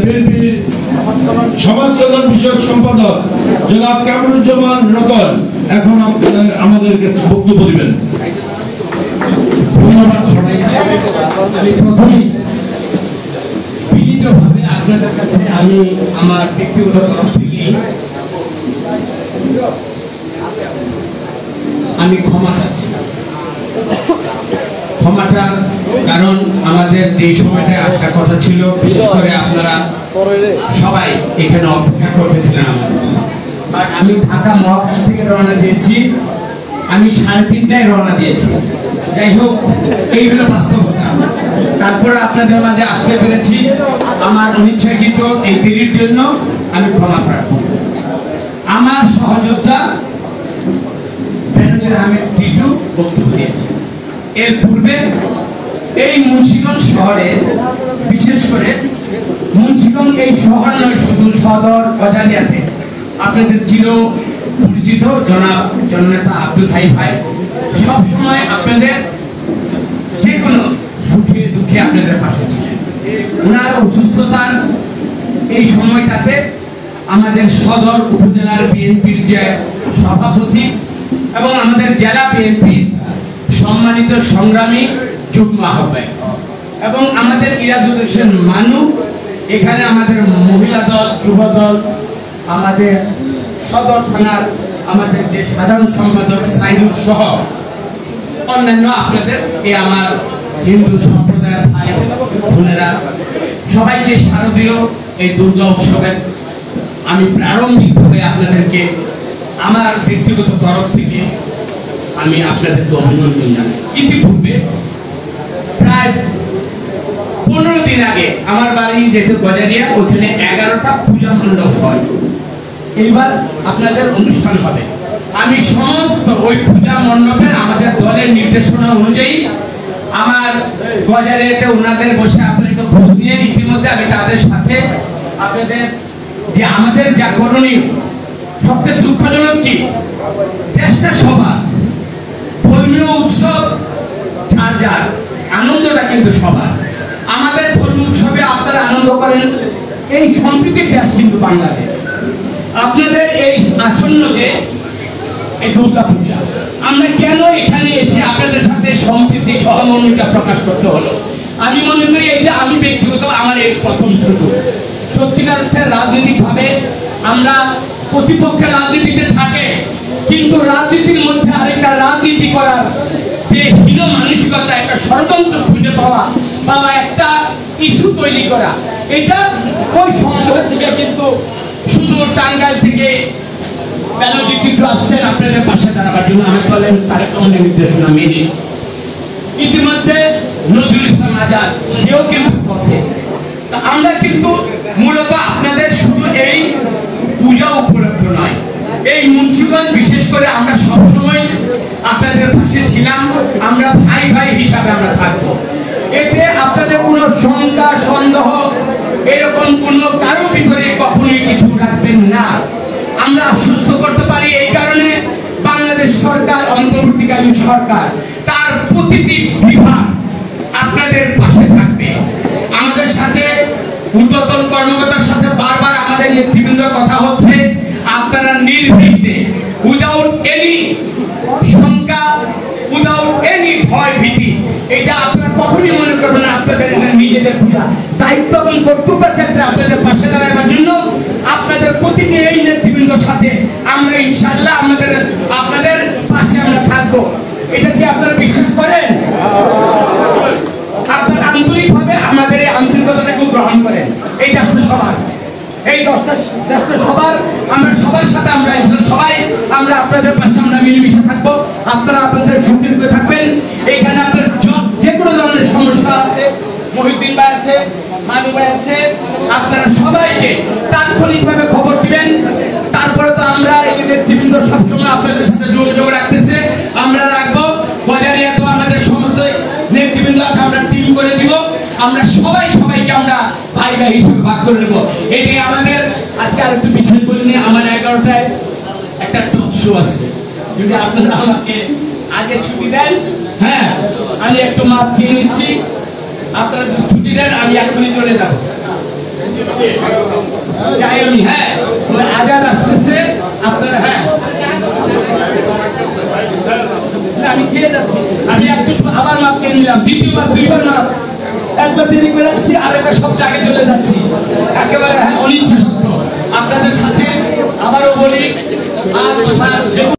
বিএনপির সমাজ কল্যাণ বিষয়ক সম্পাদক জনাব কামরুজ্জামান রতন এখন আমাদেরকে বক্তব্য দিবেন। ধন্যবাদ সবাইকে। আমি প্রথমেই বিনীতভাবে আপনাদের কাছে আমি আমার ব্যক্তিগত তরফ থেকে আমি ক্ষমা চাচ্ছি। ক্ষমাটার কারণ আমাদের যে সময়টা আসার কথা ছিল, বিশেষ করে আপনারা সবাই এখানে অপেক্ষা করতেছিলেন। আমি ঢাকা মহাখালী থেকে রওনা দিয়েছি, আমি 3:30টায় রওনা দিয়েছি। যাই হোক, এই হলো বাস্তবতা। তারপরে আপনাদের মাঝে আসতে পেরেছি। আমার অনিচ্ছাকৃত এই দেরির জন্য আমি ক্ষমা প্রার্থী। আমার সহযোদ্ধা বেনজির আহমেদ টিটু বক্তব্য দিয়েছে। এর পূর্বে এই মুন্সিগঞ্জ শহরে, বিশেষ করে মুন্সিগঞ্জ এই শহর নয়, শুধু সদর গজারিয়াতে আপনাদের চির পরিচিত জনাব জননেতা আব্দুল হাই ভাই সবসময় আপনাদের যে কোনো সুখে দুঃখে আপনাদের পাশে ছিলেন। ওনার অসুস্থতার এই সময়টাতে আমাদের সদর উপজেলার বিএনপির যে সভাপতি এবং আমাদের জেলা বিএনপির সম্মানিত সংগ্রামী যুগ্ম আহ্বায়ক এবং আমাদের ইরাজুল হোসেন মানু, এখানে আমাদের মহিলা দল, যুব দল, আমাদের সদর থানার আমাদের যে সাধারণ সম্পাদক সাইদুর সহ অন্যান্য আপনাদের এই আমার হিন্দু সম্প্রদায়ের ভাই বোনেরা সবাইকে শারদীয় এই দুর্গা উৎসবের আমি প্রারম্ভিকভাবে আপনাদেরকে আমার ব্যক্তিগত তরফ থেকে আমি আপনাদেরকে অভিনন্দন জানাই। ইতিপূর্বে প্রায় 15 দিন আগে আমার বাড়ি যেহেতু গজারিয়া, ওখানে 11টা পূজা মণ্ডপ হয়। এইবার আপনাদের অনুষ্ঠান হবে। আমি সমস্ত ওই পূজা মণ্ডপের আমাদের দলের নির্দেশনা অনুযায়ী আমার গজারিয়াতে ওনাদের বসে আপনারা একটু খোঁজ নিয়ে ইতিমধ্যে আমি তাদের সাথে আপনাদের যে আমাদের যা করণীয়, সবচেয়ে দুঃখজনক কি দেশটা সবার, ধর্মীয় উৎসব যার যার, আনন্দটা কিন্তু সবার। আমাদের ধর্মীয় উৎসবে আপনারা আনন্দ করেন, এই সম্প্রীতির দেশ কিন্তু বাংলাদেশ। আপনাদের এই আসন্ন যে এই দুর্গা পূজা, আমরা কেন এখানে এসে আপনাদের সাথে সম্প্রীতি সহমর্মিতা প্রকাশ করতে হলো? আমি মনে করি এটা আমি ব্যক্তিগত আমার এই প্রথম শুরু। সত্যিকার অর্থে রাজনৈতিকভাবে আমরা প্রতিপক্ষের রাজনীতিতে থাকে, কিন্তু রাজনীতির মধ্যে আরেকটা রাজনীতি করার যে হীন মানসিকতা, একটা ষড়যন্ত্র খুঁজে পাওয়া বা একটা ইস্যু তৈরি করা, এটা ওই সংগ্রহ থেকে কিন্তু শুধু টাঙ্গাইল থেকে বেনজির টিটু আসছেন আপনাদের পাশে দাঁড়াবার জন্য। আমি বলেন তারেক রহমানের নির্দেশনা মেনে ইতিমধ্যে নজরুল ইসলাম আজাদ সেও কিন্তু পথে। তা আমরা কিন্তু মূলত আপনাদের শুধু এই পূজা উপলক্ষ নয়, এই মুন্সিগঞ্জ বিশেষ করে আমরা সবসময় আপনাদের পাশে ছিলাম। আমরা ভাই ভাই হিসাবে আমরা থাকবো। এতে আপনাদের কোনো শঙ্কা সন্দেহ এরকম কোনো কারো ভিতরে কখনোই কিছু রাখবেন না। আমরা সুস্থ করতে পারি এই কারণে বাংলাদেশ সরকার, অন্তর্বর্তীকালীন সরকার, তার প্রতিটি বিভাগ আপনাদের পাশে থাকবে। আমাদের সাথে ঊর্ধ্বতন কর্মকর্তার সাথে বারবার আমাদের নেতৃবৃন্দ কথা হচ্ছে, আপনারা নির্ভীকতে, উইদাউট এনি শঙ্কা, উইদাউট এনি ভয় ভীতি, এটা আপনারা কখনই মনে করবেন না আপনাদের নিজেদের পূজা। দায়িত্ব এবং কর্তব্যের ক্ষেত্রে আপনাদের পাশে দাঁড়াবার জন্য আপনাদের প্রতিটি এই নেতৃবৃন্দর সাথে আমরা ইনশাআল্লাহ আপনাদের পাশে আমরা থাকবো। এটা কি আপনারা বিশ্বাস করেন? আপনারা আন্তরিকভাবে আমাদের এই আন্তরিকতাটাকে গ্রহণ করেন। এই দেশটা সবার, এই দেশটা সবার, আমরা সবার সাথে আমরা সবাই আমরা আপনাদের পাশে আমরা মিলেমিশে থাকবো। আপনারা আপনাদের সুখে থাকবেন। এইখানে আপনার যে কোনো ধরনের সমস্যা আছে, মহিউদ্দিন ভাই আছে, মানু ভাই আছে, আপনারা সবাইকে তাৎক্ষণিকভাবে খবর দিবেন। তারপরে তো আমরা এই নেতৃবৃন্দ সবসময় আপনাদের সাথে যোগাযোগ রাখতেছে, আমরা রাখবো। গজারিয়া তো আমাদের সমস্ত নেতৃবৃন্দ আছে, আমরা টিম করে দিব। আমরা সবাইকে আমরা ভাই ভাই হিসেবে ভাগ করে নেব। এটাই আমাদের আজকে আর একটু বিশেষ করে নিয়ে আমার 11টায় একটা টক শো আছে। যদি আপনারা আমাকে আগে ছুটি দেন, হ্যাঁ আমি একটু মাপ চেয়ে নিচ্ছি। আপনারা ছুটি দেন, আমি এখনই চলে যাব। যাই আমি, হ্যাঁ ওই আজাদ আসতেছে আপনারা, হ্যাঁ না, আমি খেয়ে যাচ্ছি, আমি একটু আবার মাপ কিনে নিলাম, দ্বিতীয়বার 2বার মাপ, একবার দেরি করে আসছি, আরেকবার সব জায়গায় চলে যাচ্ছি একেবারে, হ্যাঁ অনিচ্ছা সত্য। আপনাদের সাথে আবারও বলি, আজ